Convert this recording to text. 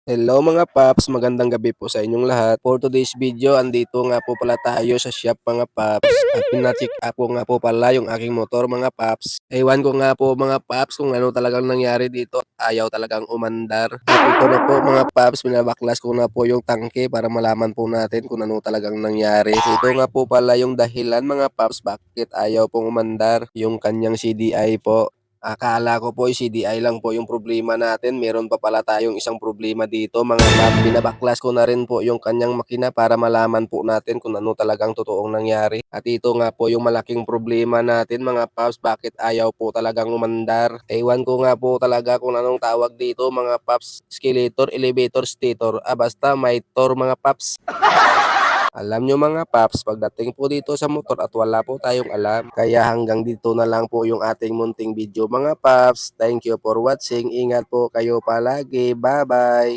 Hello mga paps, magandang gabi po sa inyong lahat. For today's video, andito nga po pala tayo sa shop mga paps at pina-check up ko nga po pala yung aking motor mga paps. Ewan ko nga po mga paps kung ano talagang nangyari dito. Ayaw talagang umandar. At ito na po mga paps, binabaklas ko na po yung tangke para malaman po natin kung ano talagang nangyari. Ito nga po pala yung dahilan mga paps bakit ayaw pong umandar yung kanyang CDI po. Akala ko po CDI lang po yung problema natin. Meron pa pala tayong isang problema dito mga pap. Binabaklas ko na rin po yung kanyang makina para malaman po natin kung ano talagang totoong nangyari. At ito nga po yung malaking problema natin mga paps. Bakit ayaw po talagang umandar? Ewan ko nga po talaga kung anong tawag dito mga paps. Escalator, elevator, stator. Basta may tor mga paps. Alam nyo mga paps, pagdating po dito sa motor at wala po tayong alam, kaya hanggang dito na lang po yung ating munting video mga paps. Thank you for watching. Ingat po kayo palagi. Bye-bye!